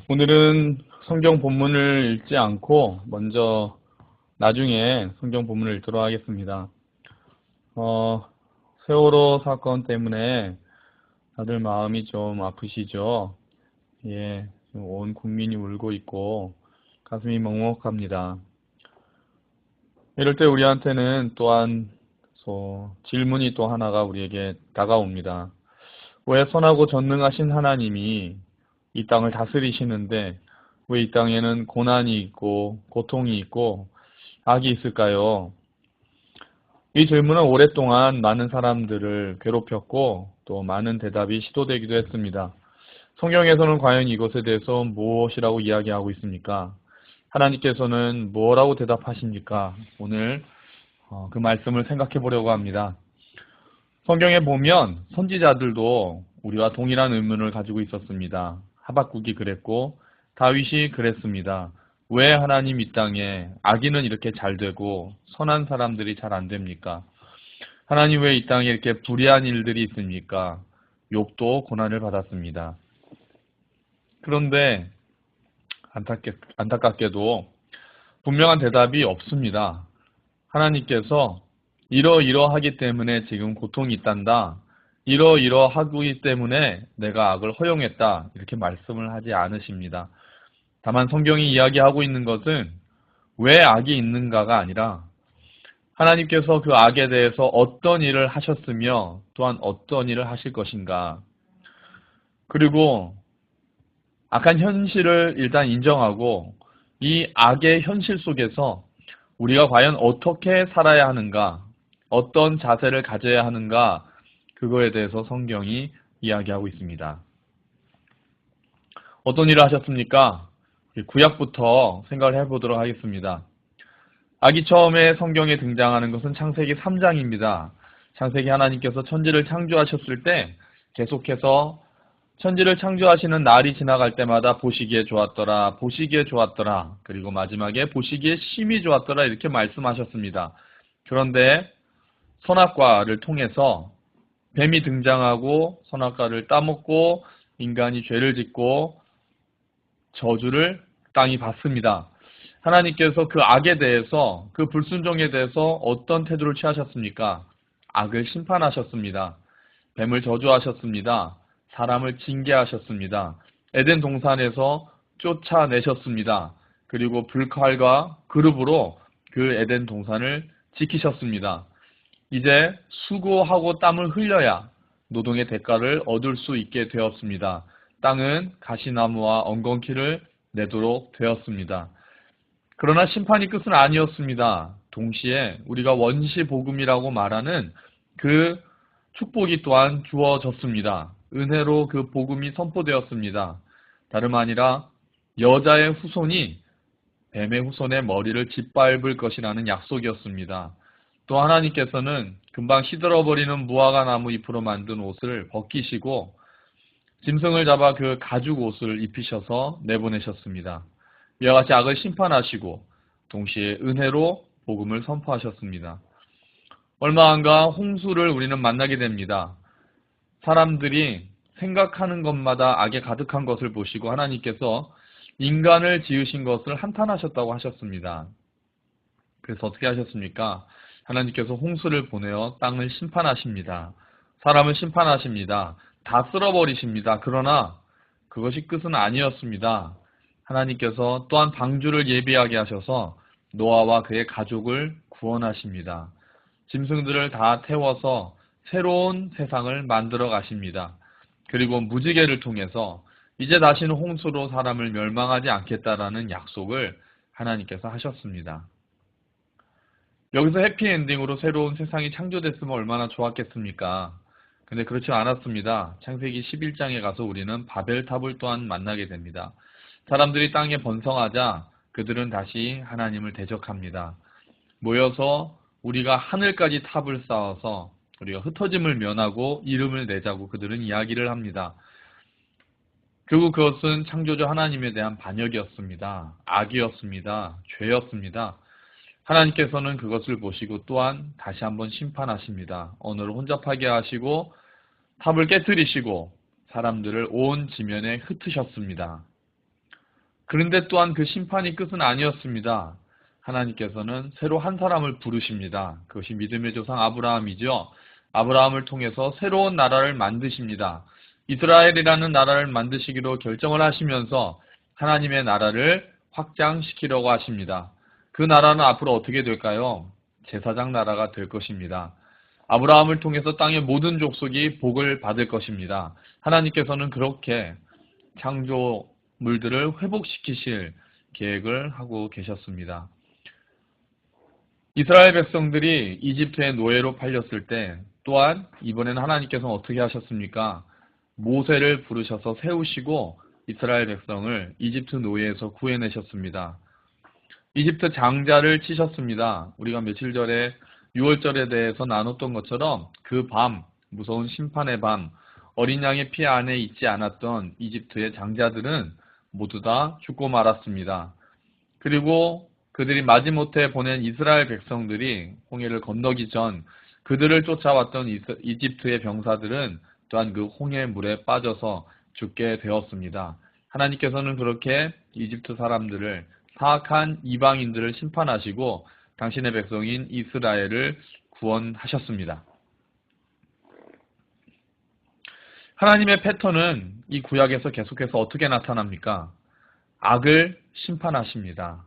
오늘은 성경 본문을 읽지 않고 먼저 나중에 성경 본문을 읽도록 하겠습니다. 세월호 사건 때문에 다들 마음이 좀 아프시죠? 예, 지금 온 국민이 울고 있고 가슴이 먹먹합니다. 이럴 때 우리한테는 또한 질문이 또 하나가 우리에게 다가옵니다. 왜 선하고 전능하신 하나님이 이 땅을 다스리시는데 왜 이 땅에는 고난이 있고 고통이 있고 악이 있을까요? 이 질문은 오랫동안 많은 사람들을 괴롭혔고 또 많은 대답이 시도되기도 했습니다. 성경에서는 과연 이것에 대해서 무엇이라고 이야기하고 있습니까? 하나님께서는 뭐라고 대답하십니까? 오늘 그 말씀을 생각해 보려고 합니다. 성경에 보면 선지자들도 우리와 동일한 의문을 가지고 있었습니다. 하박국이 그랬고 다윗이 그랬습니다. 왜 하나님 이 땅에 악인은 이렇게 잘 되고 선한 사람들이 잘 안 됩니까? 하나님 왜 이 땅에 이렇게 불의한 일들이 있습니까? 욥도 고난을 받았습니다. 그런데 안타깝게도 분명한 대답이 없습니다. 하나님께서 이러이러하기 때문에 지금 고통이 있단다. 이러이러하기 때문에 내가 악을 허용했다. 이렇게 말씀을 하지 않으십니다. 다만 성경이 이야기하고 있는 것은 왜 악이 있는가가 아니라 하나님께서 그 악에 대해서 어떤 일을 하셨으며 또한 어떤 일을 하실 것인가. 그리고 악한 현실을 일단 인정하고 이 악의 현실 속에서 우리가 과연 어떻게 살아야 하는가, 어떤 자세를 가져야 하는가, 그거에 대해서 성경이 이야기하고 있습니다. 어떤 일을 하셨습니까? 구약부터 생각을 해보도록 하겠습니다. 악이 처음에 성경에 등장하는 것은 창세기 3장입니다. 창세기 하나님께서 천지를 창조하셨을 때 계속해서 천지를 창조하시는 날이 지나갈 때마다 보시기에 좋았더라, 보시기에 좋았더라, 그리고 마지막에 보시기에 심히 좋았더라 이렇게 말씀하셨습니다. 그런데 선악과를 통해서 뱀이 등장하고 선악과를 따먹고 인간이 죄를 짓고 저주를 땅이 받습니다. 하나님께서 그 악에 대해서, 그 불순종에 대해서 어떤 태도를 취하셨습니까? 악을 심판하셨습니다. 뱀을 저주하셨습니다. 사람을 징계하셨습니다. 에덴 동산에서 쫓아내셨습니다. 그리고 불칼과 그룹으로 그 에덴 동산을 지키셨습니다. 이제 수고하고 땀을 흘려야 노동의 대가를 얻을 수 있게 되었습니다. 땅은 가시나무와 엉겅퀴를 내도록 되었습니다. 그러나 심판이 끝은 아니었습니다. 동시에 우리가 원시복음이라고 말하는 그 축복이 또한 주어졌습니다. 은혜로 그 복음이 선포되었습니다. 다름 아니라 여자의 후손이 뱀의 후손의 머리를 짓밟을 것이라는 약속이었습니다. 또 하나님께서는 금방 시들어버리는 무화과 나무 잎으로 만든 옷을 벗기시고 짐승을 잡아 그 가죽 옷을 입히셔서 내보내셨습니다. 이와 같이 악을 심판하시고 동시에 은혜로 복음을 선포하셨습니다. 얼마 안가 홍수를 우리는 만나게 됩니다. 사람들이 생각하는 것마다 악에 가득한 것을 보시고 하나님께서 인간을 지으신 것을 한탄하셨다고 하셨습니다. 그래서 어떻게 하셨습니까? 하나님께서 홍수를 보내어 땅을 심판하십니다. 사람을 심판하십니다. 다 쓸어버리십니다. 그러나 그것이 끝은 아니었습니다. 하나님께서 또한 방주를 예비하게 하셔서 노아와 그의 가족을 구원하십니다. 짐승들을 다 태워서 새로운 세상을 만들어 가십니다. 그리고 무지개를 통해서 이제 다시는 홍수로 사람을 멸망하지 않겠다라는 약속을 하나님께서 하셨습니다. 여기서 해피엔딩으로 새로운 세상이 창조됐으면 얼마나 좋았겠습니까? 근데 그렇지 않았습니다. 창세기 11장에 가서 우리는 바벨탑을 또한 만나게 됩니다. 사람들이 땅에 번성하자 그들은 다시 하나님을 대적합니다. 모여서 우리가 하늘까지 탑을 쌓아서 우리가 흩어짐을 면하고 이름을 내자고 그들은 이야기를 합니다. 결국 그것은 창조주 하나님에 대한 반역이었습니다. 악이었습니다. 죄였습니다. 하나님께서는 그것을 보시고 또한 다시 한번 심판하십니다. 언어를 혼잡하게 하시고 탑을 깨뜨리시고 사람들을 온 지면에 흩으셨습니다. 그런데 또한 그 심판이 끝은 아니었습니다. 하나님께서는 새로 한 사람을 부르십니다. 그것이 믿음의 조상 아브라함이죠. 아브라함을 통해서 새로운 나라를 만드십니다. 이스라엘이라는 나라를 만드시기로 결정을 하시면서 하나님의 나라를 확장시키려고 하십니다. 그 나라는 앞으로 어떻게 될까요? 제사장 나라가 될 것입니다. 아브라함을 통해서 땅의 모든 족속이 복을 받을 것입니다. 하나님께서는 그렇게 창조물들을 회복시키실 계획을 하고 계셨습니다. 이스라엘 백성들이 이집트의 노예로 팔렸을 때 또한 이번에는 하나님께서는 어떻게 하셨습니까? 모세를 부르셔서 세우시고 이스라엘 백성을 이집트 노예에서 구해내셨습니다. 이집트 장자를 치셨습니다. 우리가 며칠 전에 6월절에 대해서 나눴던 것처럼 그 밤, 무서운 심판의 밤, 어린 양의 피 안에 있지 않았던 이집트의 장자들은 모두 다 죽고 말았습니다. 그리고 그들이 마지못해 보낸 이스라엘 백성들이 홍해를 건너기 전 그들을 쫓아왔던 이집트의 병사들은 또한 그 홍해 물에 빠져서 죽게 되었습니다. 하나님께서는 그렇게 이집트 사람들을 사악한 이방인들을 심판하시고 당신의 백성인 이스라엘을 구원하셨습니다. 하나님의 패턴은 이 구약에서 계속해서 어떻게 나타납니까? 악을 심판하십니다.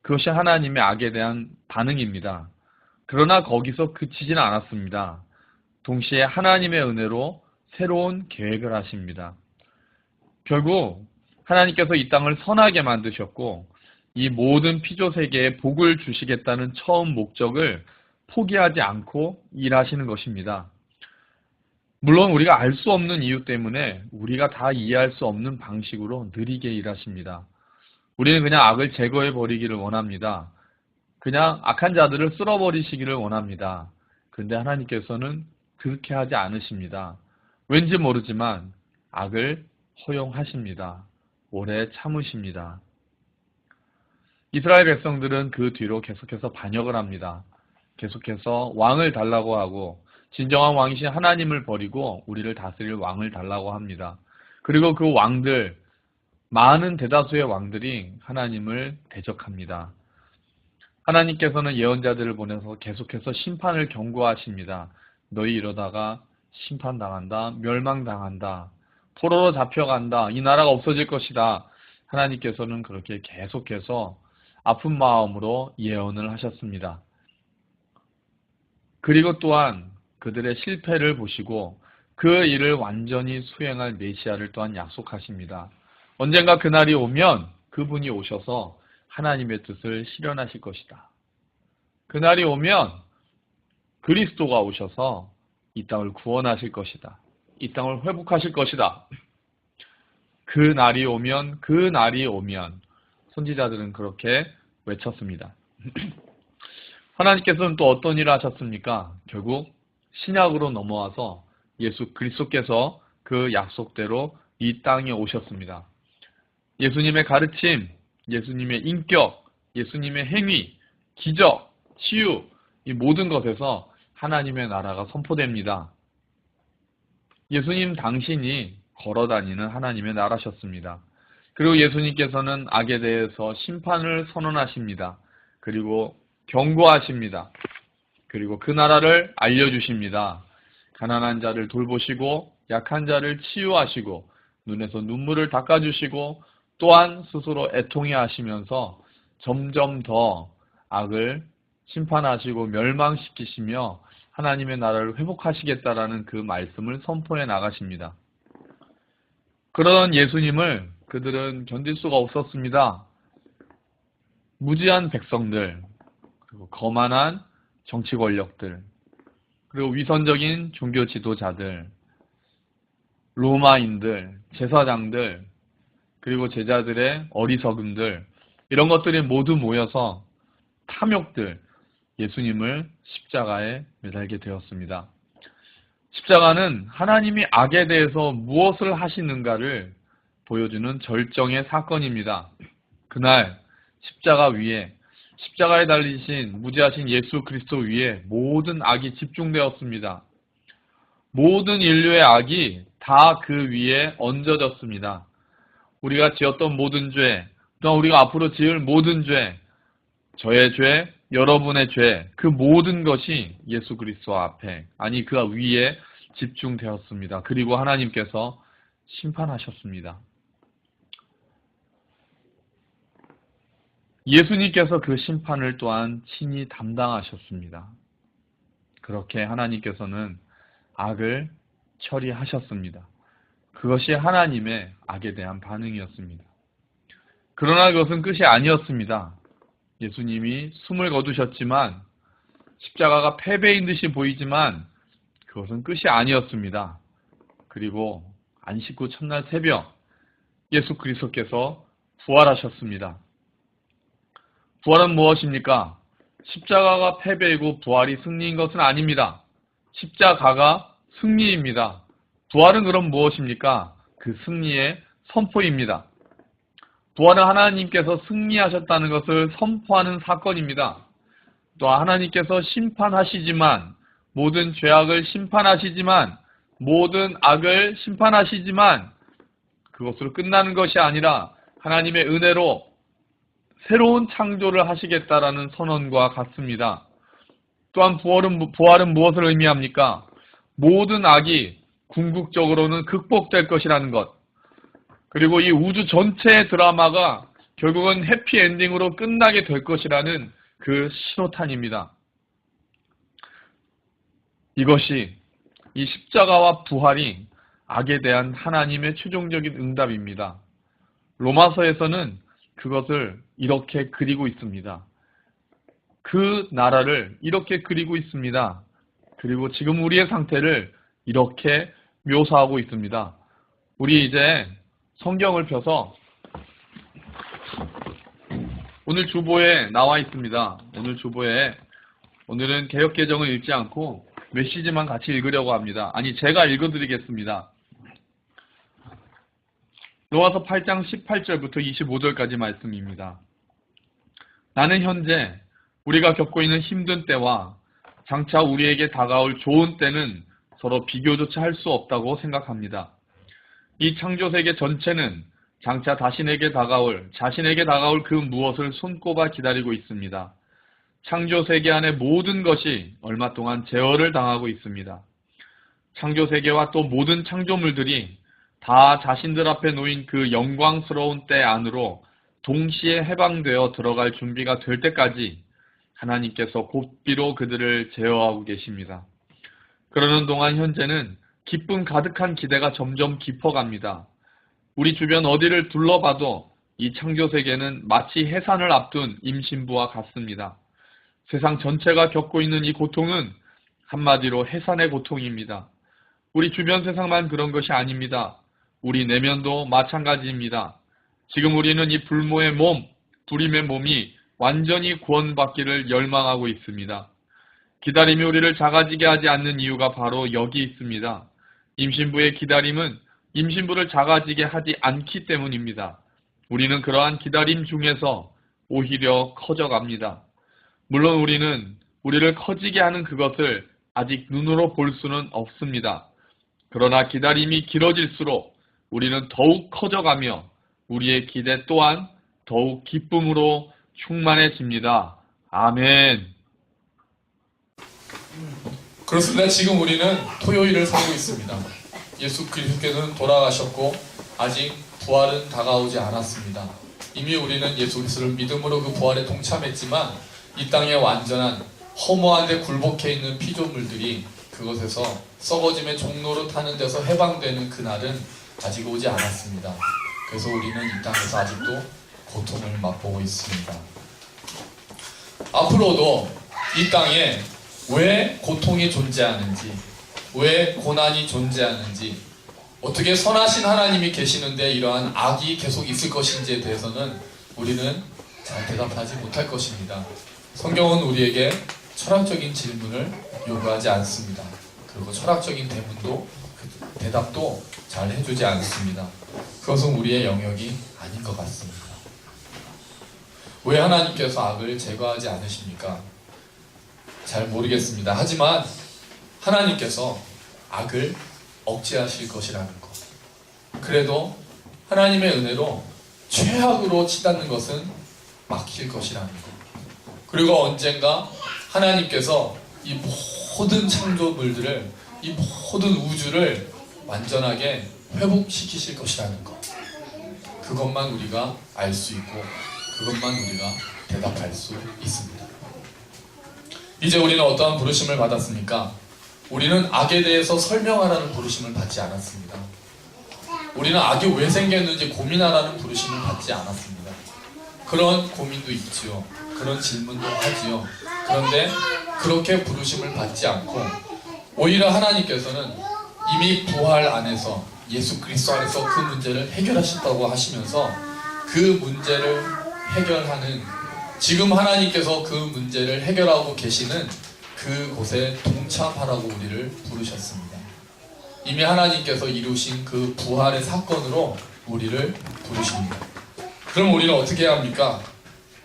그것이 하나님의 악에 대한 반응입니다. 그러나 거기서 그치지는 않았습니다. 동시에 하나님의 은혜로 새로운 계획을 하십니다. 결국 하나님께서 이 땅을 선하게 만드셨고 이 모든 피조 세계에 복을 주시겠다는 처음 목적을 포기하지 않고 일하시는 것입니다. 물론 우리가 알 수 없는 이유 때문에 우리가 다 이해할 수 없는 방식으로 느리게 일하십니다. 우리는 그냥 악을 제거해 버리기를 원합니다. 그냥 악한 자들을 쓸어버리시기를 원합니다. 그런데 하나님께서는 그렇게 하지 않으십니다. 왠지 모르지만 악을 허용하십니다. 오래 참으십니다. 이스라엘 백성들은 그 뒤로 계속해서 반역을 합니다. 계속해서 왕을 달라고 하고 진정한 왕이신 하나님을 버리고 우리를 다스릴 왕을 달라고 합니다. 그리고 그 왕들, 많은 대다수의 왕들이 하나님을 대적합니다. 하나님께서는 예언자들을 보내서 계속해서 심판을 경고하십니다. 너희 이러다가 심판당한다, 멸망당한다, 포로로 잡혀간다, 이 나라가 없어질 것이다. 하나님께서는 그렇게 계속해서 아픈 마음으로 예언을 하셨습니다. 그리고 또한 그들의 실패를 보시고 그 일을 완전히 수행할 메시아를 또한 약속하십니다. 언젠가 그날이 오면 그분이 오셔서 하나님의 뜻을 실현하실 것이다. 그날이 오면 그리스도가 오셔서 이 땅을 구원하실 것이다. 이 땅을 회복하실 것이다. 그 날이 오면 선지자들은 그렇게 외쳤습니다. 하나님께서는 또 어떤 일을 하셨습니까? 결국 신약으로 넘어와서 예수 그리스도께서 그 약속대로 이 땅에 오셨습니다. 예수님의 가르침, 예수님의 인격, 예수님의 행위, 기적, 치유, 이 모든 것에서 하나님의 나라가 선포됩니다. 예수님 당신이 걸어다니는 하나님의 나라셨습니다. 그리고 예수님께서는 악에 대해서 심판을 선언하십니다. 그리고 경고하십니다. 그리고 그 나라를 알려주십니다. 가난한 자를 돌보시고 약한 자를 치유하시고 눈에서 눈물을 닦아주시고 또한 스스로 애통해 하시면서 점점 더 악을 심판하시고 멸망시키시며 하나님의 나라를 회복하시겠다라는 그 말씀을 선포해 나가십니다. 그런 예수님을 그들은 견딜 수가 없었습니다. 무지한 백성들, 그리고 거만한 정치 권력들, 그리고 위선적인 종교 지도자들, 로마인들, 제사장들, 그리고 제자들의 어리석음들, 이런 것들이 모두 모여서 탐욕들, 예수님을 십자가에 매달게 되었습니다. 십자가는 하나님이 악에 대해서 무엇을 하시는가를 보여주는 절정의 사건입니다. 그날 십자가 위에, 십자가에 달리신 무지하신 예수 그리스도 위에 모든 악이 집중되었습니다. 모든 인류의 악이 다 그 위에 얹어졌습니다. 우리가 지었던 모든 죄, 또한 우리가 앞으로 지을 모든 죄, 저의 죄, 여러분의 죄, 그 모든 것이 예수 그리스도 앞에, 아니 그 위에 집중되었습니다. 그리고 하나님께서 심판하셨습니다. 예수님께서 그 심판을 또한 친히 담당하셨습니다. 그렇게 하나님께서는 악을 처리하셨습니다. 그것이 하나님의 악에 대한 반응이었습니다. 그러나 그것은 끝이 아니었습니다. 예수님이 숨을 거두셨지만 십자가가 패배인 듯이 보이지만 그것은 끝이 아니었습니다. 그리고 안식구 첫날 새벽 예수 그리스도께서 부활하셨습니다. 부활은 무엇입니까? 십자가가 패배이고 부활이 승리인 것은 아닙니다. 십자가가 승리입니다. 부활은 그럼 무엇입니까? 그 승리의 선포입니다. 부활은 하나님께서 승리하셨다는 것을 선포하는 사건입니다. 또 하나님께서 심판하시지만, 모든 죄악을 심판하시지만, 모든 악을 심판하시지만 그것으로 끝나는 것이 아니라 하나님의 은혜로 새로운 창조를 하시겠다라는 선언과 같습니다. 또한 부활은 무엇을 의미합니까? 모든 악이 궁극적으로는 극복될 것이라는 것. 그리고 이 우주 전체의 드라마가 결국은 해피엔딩으로 끝나게 될 것이라는 그 신호탄입니다. 이것이 이 십자가와 부활이 악에 대한 하나님의 최종적인 응답입니다. 로마서에서는 그것을 이렇게 그리고 있습니다. 그 나라를 이렇게 그리고 있습니다. 그리고 지금 우리의 상태를 이렇게 묘사하고 있습니다. 우리 이제 성경을 펴서 오늘 주보에 나와 있습니다. 오늘 주보에 오늘은 개역개정을 읽지 않고 메시지만 같이 읽으려고 합니다. 아니, 제가 읽어드리겠습니다. 로마서 8장 18절부터 25절까지 말씀입니다. 나는 현재 우리가 겪고 있는 힘든 때와 장차 우리에게 다가올 좋은 때는 서로 비교조차 할 수 없다고 생각합니다. 이 창조세계 전체는 장차 자신에게 다가올 그 무엇을 손꼽아 기다리고 있습니다. 창조세계 안의 모든 것이 얼마 동안 제어를 당하고 있습니다. 창조세계와 또 모든 창조물들이 다 자신들 앞에 놓인 그 영광스러운 때 안으로 동시에 해방되어 들어갈 준비가 될 때까지 하나님께서 고삐로 그들을 제어하고 계십니다. 그러는 동안 현재는 기쁨 가득한 기대가 점점 깊어갑니다. 우리 주변 어디를 둘러봐도 이 창조세계는 마치 해산을 앞둔 임신부와 같습니다. 세상 전체가 겪고 있는 이 고통은 한마디로 해산의 고통입니다. 우리 주변 세상만 그런 것이 아닙니다. 우리 내면도 마찬가지입니다. 지금 우리는 이 불모의 몸, 불임의 몸이 완전히 구원받기를 열망하고 있습니다. 기다림이 우리를 작아지게 하지 않는 이유가 바로 여기 있습니다. 임신부의 기다림은 임신부를 작아지게 하지 않기 때문입니다. 우리는 그러한 기다림 중에서 오히려 커져갑니다. 물론 우리는 우리를 커지게 하는 그것을 아직 눈으로 볼 수는 없습니다. 그러나 기다림이 길어질수록 우리는 더욱 커져가며 우리의 기대 또한 더욱 기쁨으로 충만해집니다. 아멘. 그렇습니다. 지금 우리는 토요일을 살고 있습니다. 예수 그리스도께서는 돌아가셨고 아직 부활은 다가오지 않았습니다. 이미 우리는 예수 그리스도를 믿음으로 그 부활에 동참했지만 이 땅에 완전한 허무한 데 굴복해 있는 피조물들이 그곳에서 썩어짐의 종로로 타는 데서 해방되는 그날은 아직 오지 않았습니다. 그래서 우리는 이 땅에서 아직도 고통을 맛보고 있습니다. 앞으로도 이 땅에 왜 고통이 존재하는지, 왜 고난이 존재하는지, 어떻게 선하신 하나님이 계시는데 이러한 악이 계속 있을 것인지에 대해서는 우리는 잘 대답하지 못할 것입니다. 성경은 우리에게 철학적인 질문을 요구하지 않습니다. 그리고 철학적인 대답도 잘 해주지 않습니다. 그것은 우리의 영역이 아닌 것 같습니다. 왜 하나님께서 악을 제거하지 않으십니까? 잘 모르겠습니다. 하지만 하나님께서 악을 억제하실 것이라는 것. 그래도 하나님의 은혜로 최악으로 치닫는 것은 막힐 것이라는 것. 그리고 언젠가 하나님께서 이 모든 창조물들을, 이 모든 우주를 완전하게 회복시키실 것이라는 것. 그것만 우리가 알 수 있고 그것만 우리가 대답할 수 있습니다. 이제 우리는 어떠한 부르심을 받았습니까? 우리는 악에 대해서 설명하라는 부르심을 받지 않았습니다. 우리는 악이 왜 생겼는지 고민하라는 부르심을 받지 않았습니다. 그런 고민도 있지요. 그런 질문도 하지요. 그런데 그렇게 부르심을 받지 않고 오히려 하나님께서는 이미 부활 안에서, 예수 그리스도 안에서 그 문제를 해결하신다고 하시면서 그 문제를 해결하는, 지금 하나님께서 그 문제를 해결하고 계시는 그곳에 동참하라고 우리를 부르셨습니다. 이미 하나님께서 이루신 그 부활의 사건으로 우리를 부르십니다. 그럼 우리는 어떻게 해야 합니까?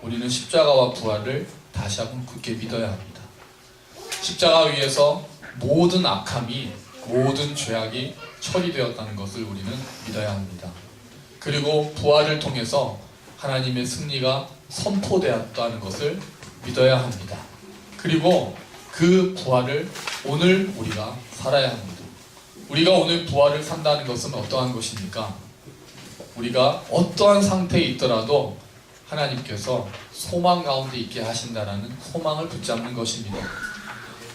우리는 십자가와 부활을 다시 한번 굳게 믿어야 합니다. 십자가 위에서 모든 악함이, 모든 죄악이 처리되었다는 것을 우리는 믿어야 합니다. 그리고 부활을 통해서 하나님의 승리가 선포되었다는 것을 믿어야 합니다. 그리고 그 부활을 오늘 우리가 살아야 합니다. 우리가 오늘 부활을 산다는 것은 어떠한 것입니까? 우리가 어떠한 상태에 있더라도 하나님께서 소망 가운데 있게 하신다라는 소망을 붙잡는 것입니다.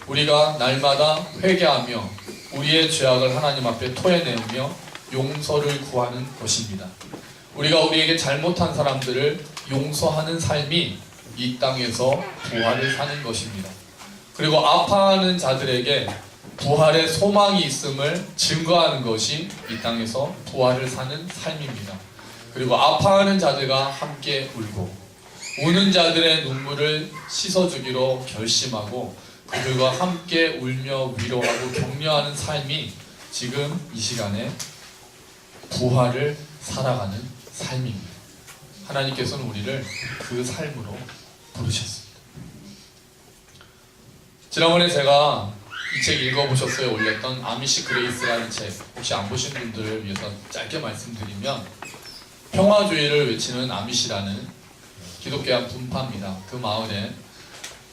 우리가 날마다 회개하며 우리의 죄악을 하나님 앞에 토해내며 용서를 구하는 것입니다. 우리가 우리에게 잘못한 사람들을 용서하는 삶이 이 땅에서 부활을 사는 것입니다. 그리고 아파하는 자들에게 부활의 소망이 있음을 증거하는 것이 이 땅에서 부활을 사는 삶입니다. 그리고 아파하는 자들과 함께 울고 우는 자들의 눈물을 씻어주기로 결심하고 그들과 함께 울며 위로하고 격려하는 삶이 지금 이 시간에 부활을 살아가는 삶입니다. 하나님께서는 우리를 그 삶으로 부르셨습니다. 지난번에 제가 이 책 읽어보셨어요? 올렸던 아미시 그레이스라는 책, 혹시 안 보신 분들을 위해서 짧게 말씀드리면, 평화주의를 외치는 아미시라는 기독교한 분파입니다. 그 마을에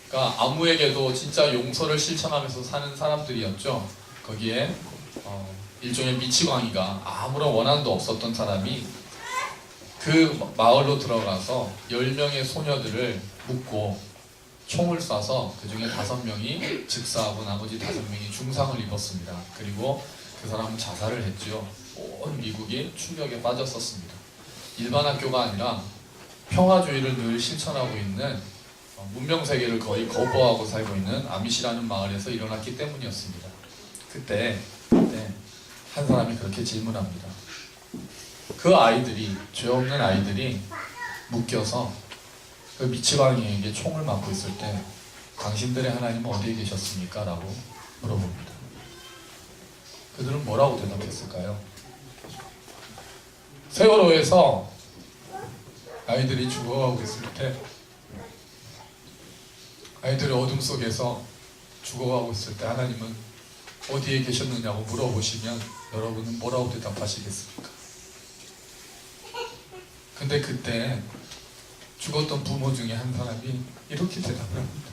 그러니까 아무에게도 진짜 용서를 실천하면서 사는 사람들이었죠. 거기에 일종의 미치광이가 아무런 원한도 없었던 사람이 그 마을로 들어가서 10명의 소녀들을 묶고 총을 쏴서 그 중에 5명이 즉사하고 나머지 5명이 중상을 입었습니다. 그리고 그 사람은 자살을 했죠. 온 미국이 충격에 빠졌었습니다. 일반 학교가 아니라 평화주의를 늘 실천하고 있는 문명세계를 거의 거부하고 살고 있는 아미시라는 마을에서 일어났기 때문이었습니다. 그때 한 사람이 그렇게 질문합니다. 그 아이들이, 죄 없는 아이들이 묶여서 그 미치광이에게 총을 맞고 있을 때 당신들의 하나님은 어디에 계셨습니까? 라고 물어봅니다. 그들은 뭐라고 대답했을까요? 세월호에서 아이들이 죽어가고 있을 때, 아이들이 어둠 속에서 죽어가고 있을 때 하나님은 어디에 계셨느냐고 물어보시면 여러분은 뭐라고 대답하시겠습니까? 근데 그때 죽었던 부모 중에 한 사람이 이렇게 대답을 합니다.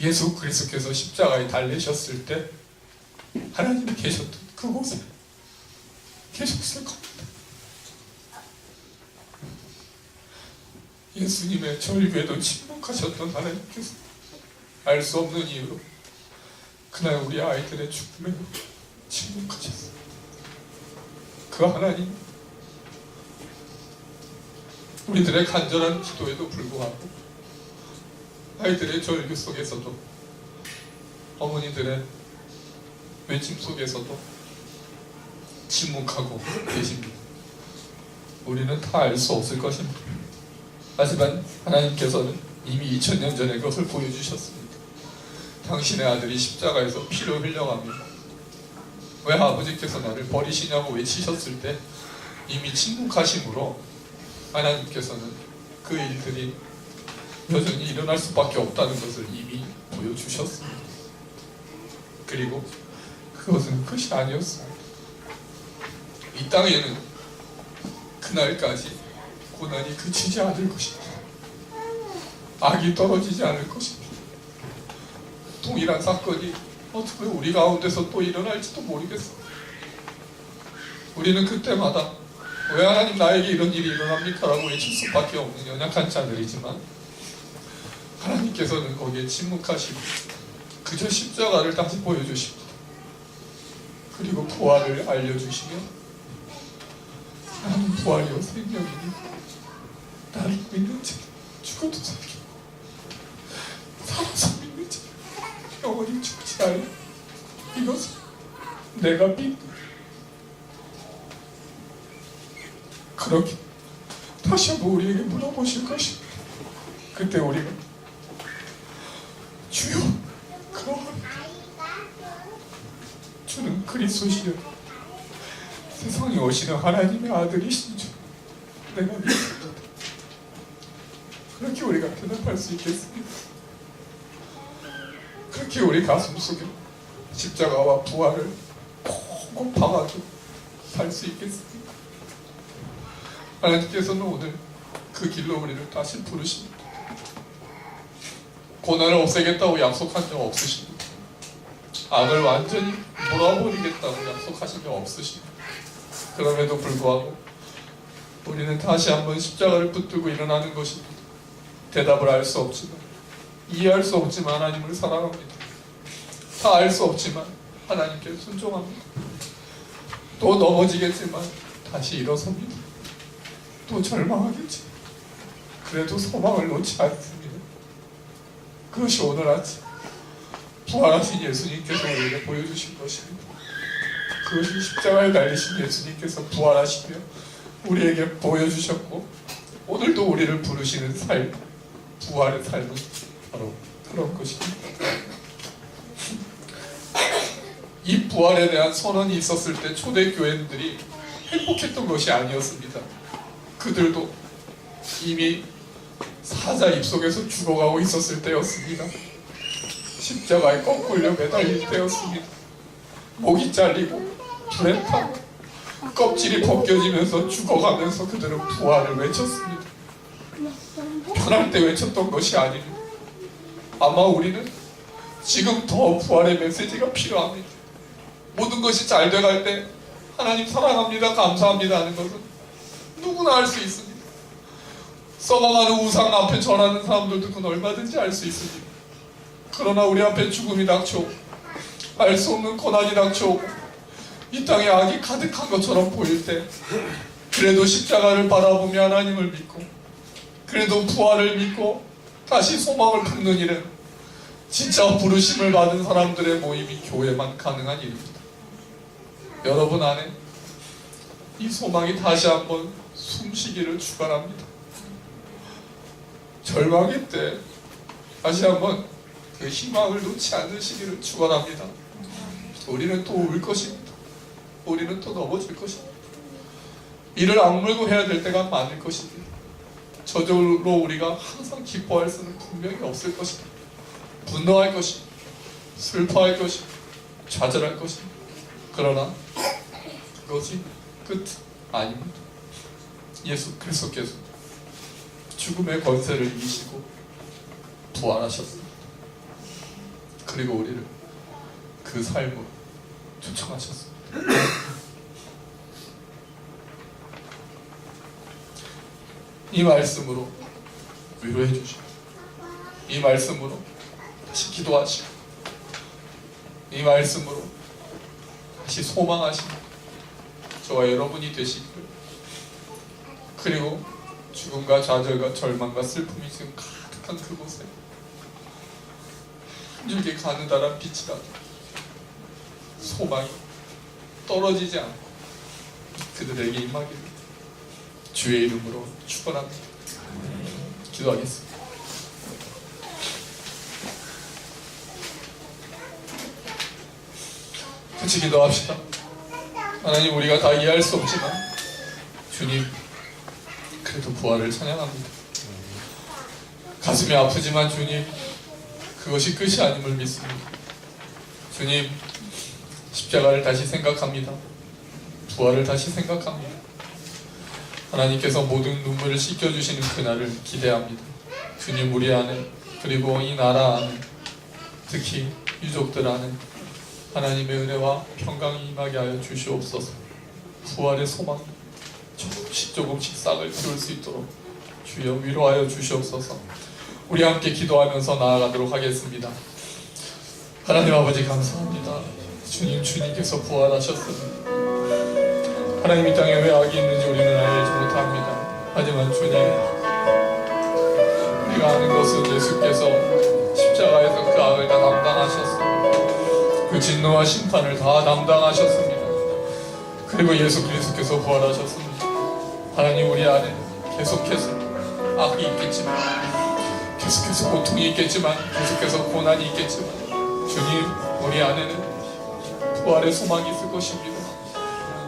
예수 그리스도께서 십자가에 달리셨을 때 하나님이 계셨던 그곳에 계셨을 겁니다. 예수님의 절규에도 침묵하셨던 하나님께서 알 수 없는 이유로 그날 우리 아이들의 죽음에 침묵하셨어요. 그 하나님, 우리들의 간절한 기도에도 불구하고 아이들의 절규 속에서도 어머니들의 외침 속에서도 침묵하고 계십니다. 우리는 다 알 수 없을 것입니다. 하지만 하나님께서는 이미 2000년 전에 그것을 보여주셨습니다. 당신의 아들이 십자가에서 피를 흘려가며 왜 아버지께서 나를 버리시냐고 외치셨을 때 이미 침묵하심으로 하나님께서는 그 일들이 여전히 일어날 수밖에 없다는 것을 이미 보여주셨습니다. 그리고 그것은 끝이 아니었습니다. 이 땅에는 그날까지 고난이 그치지 않을 것입니다. 악이 떨어지지 않을 것입니다. 동일한 사건이 어떻게 우리 가운데서 또 일어날지도 모르겠어요. 우리는 그때마다 왜 하나님 나에게 이런 일이 일어납니까? 라고 외칠 수밖에 없는 연약한 자들이지만 하나님께서는 거기에 침묵하시고 그저 십자가를 다시 보여주십니다. 그리고 부활을 알려주시며 나는 부활이요 생명이니 나를 믿는 자 죽어도 살게 살아서 믿는 자 영원히 죽지 않을 이것을 내가 믿는 그렇게 다시 한번 우리에게 물어보실 것입니다. 그때 우리가 주여 그러합니다. 주는 그리스도시여 세상에 오시는 하나님의 아들이신 줄 내가 믿습니다. 그렇게 우리가 대답할 수 있겠습니다. 그렇게 우리 가슴 속에 십자가와 부활을 콕콕 박아도 살 수 있겠습니까? 하나님께서는 오늘 그 길로 우리를 다시 부르십니다. 고난을 없애겠다고 약속한 적 없으십니다. 악을 완전히 몰아버리겠다고 약속하신 적 없으십니다. 그럼에도 불구하고 우리는 다시 한번 십자가를 붙들고 일어나는 것입니다. 대답을 알 수 없지만 이해할 수 없지만 하나님을 사랑합니다. 다 알 수 없지만 하나님께 순종합니다. 또 넘어지겠지만 다시 일어섭니다. 또 절망하겠지. 그래도 소망을 놓지 않습니다. 그것이 오늘 아침 부활하신 예수님께서 우리에게 보여주신 것입니다. 그것이 십자가에 달리신 예수님께서 부활하시며 우리에게 보여주셨고 오늘도 우리를 부르시는 삶, 부활의 삶은 바로 그런 것입니다. 이 부활에 대한 선언이 있었을 때 초대교회들이 행복했던 것이 아니었습니다. 그들도 이미 사자 입속에서 죽어가고 있었을 때였습니다. 십자가에 거꾸려 매달릴 때였습니다. 목이 잘리고 불에 타고 껍질이 벗겨지면서 죽어가면서 그들은 부활을 외쳤습니다. 편할 때 외쳤던 것이 아닙니다. 아마 우리는 지금 더 부활의 메시지가 필요합니다. 모든 것이 잘 돼갈 때 하나님 사랑합니다, 감사합니다 하는 것은 누구나 알 수 있습니다. 썩어가는 우상 앞에 절하는 사람들도 그건 얼마든지 알 수 있습니다. 그러나 우리 앞에 죽음이 닥쳐오고 알 수 없는 고난이 닥쳐오고 이 땅에 악이 가득한 것처럼 보일 때 그래도 십자가를 바라보며 하나님을 믿고 그래도 부활을 믿고 다시 소망을 품는 일은 진짜 부르심을 받은 사람들의 모임이 교회만 가능한 일입니다. 여러분 안에 이 소망이 다시 한번 숨쉬기를 축원합니다. 절망의 때 다시 한번 그 희망을 놓지 않으시기를 축원합니다. 우리는 또 울 것입니다. 우리는 또 넘어질 것입니다. 이를 악물고 해야 될 때가 많을 것입니다. 저절로 우리가 항상 기뻐할 수는 분명히 없을 것입니다. 분노할 것입니다. 슬퍼할 것입니다. 좌절할 것입니다. 그러나 그것이 끝 아닙니다. 예수 그리스도께서 죽음의 권세를 이기시고 부활하셨습니다. 그리고 우리를 그 삶으로 초청하셨습니다. 이 말씀으로 위로해 주시고 이 말씀으로 다시 기도하시고 이 말씀으로 다시 소망하시고 저와 여러분이 되시기를 그리고 죽음과 좌절과 절망과 슬픔이 지금 가득한 그곳에 한 줄기 가느다란 빛이라도 소망이 떨어지지 않고 그들에게 임하기를 주의 이름으로 축원합니다. 기도하겠습니다. 같이 기도합시다. 하나님, 우리가 다 이해할 수 없지만 주님 그래도 부활을 찬양합니다. 가슴이 아프지만 주님 그것이 끝이 아님을 믿습니다. 주님 십자가를 다시 생각합니다. 부활을 다시 생각합니다. 하나님께서 모든 눈물을 씻겨주시는 그날을 기대합니다. 주님, 우리 안에, 그리고 이 나라 안에, 특히 유족들 안에 하나님의 은혜와 평강이 임하게 하여 주시옵소서. 부활의 소망 조금씩 싹을 틔울 수 있도록 주여 위로하여 주시옵소서. 우리 함께 기도하면서 나아가도록 하겠습니다. 하나님 아버지, 감사합니다. 주님께서 부활하셨습니다. 하나님, 이 땅에 왜 악이 있는지 우리는 알지 못합니다. 하지만 주님, 우리가 아는 것은 예수께서 십자가에서 그 악을 다 담당하셨습니다. 그 진노와 심판을 다 담당하셨습니다. 그리고 예수 그리스도께서 부활하셨습니다. 하나님, 우리 안에 계속해서 악이 있겠지만, 계속해서 고통이 있겠지만, 계속해서 고난이 있겠지만, 주님, 우리 안에는 부활의 소망이 있을 것입니다.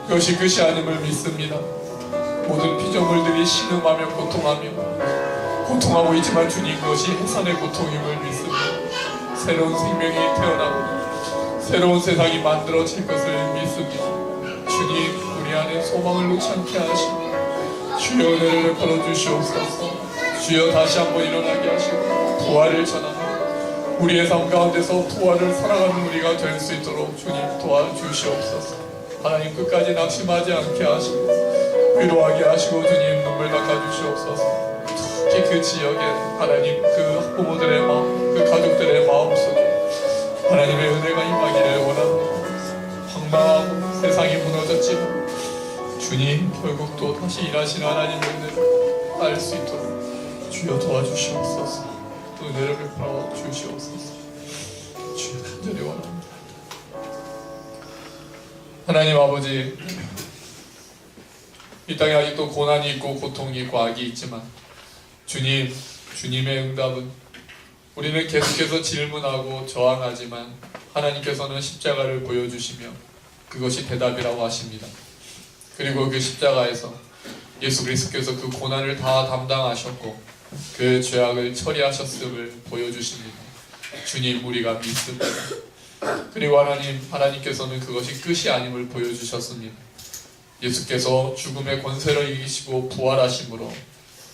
그것이 끝이 아님을 믿습니다. 모든 피조물들이 신음하며 고통하고 있지만 주님, 그것이 해산의 고통임을 믿습니다. 새로운 생명이 태어나고 새로운 세상이 만들어질 것을 믿습니다. 주님, 우리 안에 소망을 놓지 않게 하시고 주여 은혜를 베풀어 주시옵소서. 주여 다시 한번 일어나게 하시고 부활을 전하고 우리의 삶 가운데서 부활을 살아가는 우리가 될 수 있도록 주님 도와주시옵소서. 하나님, 끝까지 낙심하지 않게 하시고 위로하게 하시고 주님 눈물 닦아주시옵소서. 특히 그 지역에 하나님, 그 학부모들의 마음, 그 가족들의 마음속에 하나님의 은혜가 임하기를 원합니다. 황망하고 세상이 무너졌지만 주님, 결국 또 다시 일하시는 하나님의 은혜를 알 수 있도록 주여 도와주시옵소서. 은혜를 베풀어 주시옵소서. 주여 간절히 원합니다. 하나님 아버지, 이 땅에 아직도 고난이 있고 고통이 있고 악이 있지만 주님의 응답은, 우리는 계속해서 질문하고 저항하지만 하나님께서는 십자가를 보여주시며 그것이 대답이라고 하십니다. 그리고 그 십자가에서 예수 그리스도께서 그 고난을 다 담당하셨고 그 죄악을 처리하셨음을 보여주십니다. 주님, 우리가 믿습니다. 그리고 하나님께서는 그것이 끝이 아님을 보여주셨습니다. 예수께서 죽음의 권세를 이기시고 부활하심으로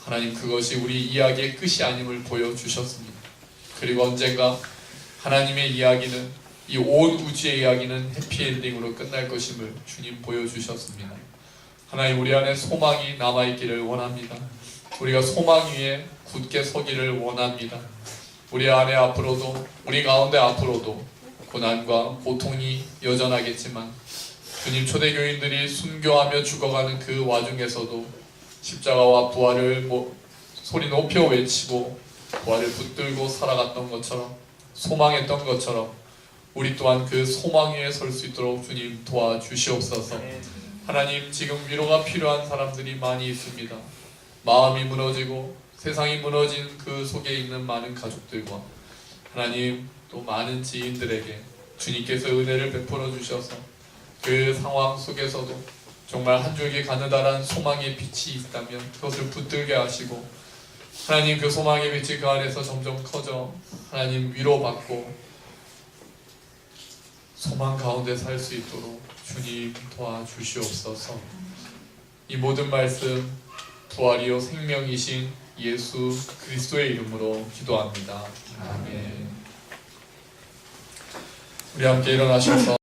하나님, 그것이 우리 이야기의 끝이 아님을 보여주셨습니다. 그리고 언젠가 하나님의 이야기는, 이 온 우주의 이야기는 해피엔딩으로 끝날 것임을 주님 보여주셨습니다. 하나님, 우리 안에 소망이 남아있기를 원합니다. 우리가 소망 위에 굳게 서기를 원합니다. 우리 안에 앞으로도, 우리 가운데 앞으로도 고난과 고통이 여전하겠지만 주님, 초대교인들이 순교하며 죽어가는 그 와중에서도 십자가와 부활을 소리 높여 외치고 부활을 붙들고 살아갔던 것처럼, 소망했던 것처럼 우리 또한 그 소망 위에 설 수 있도록 주님 도와주시옵소서. 하나님, 지금 위로가 필요한 사람들이 많이 있습니다. 마음이 무너지고 세상이 무너진 그 속에 있는 많은 가족들과 하나님, 또 많은 지인들에게 주님께서 은혜를 베풀어 주셔서 그 상황 속에서도 정말 한 줄기 가느다란 소망의 빛이 있다면 그것을 붙들게 하시고 하나님, 그 소망의 빛이 그 안에서 점점 커져 하나님 위로받고 소망 가운데 살 수 있도록 주님 도와주시옵소서. 이 모든 말씀 부활이요 생명이신 예수 그리스도의 이름으로 기도합니다. 아멘. 우리 함께 일어나셔서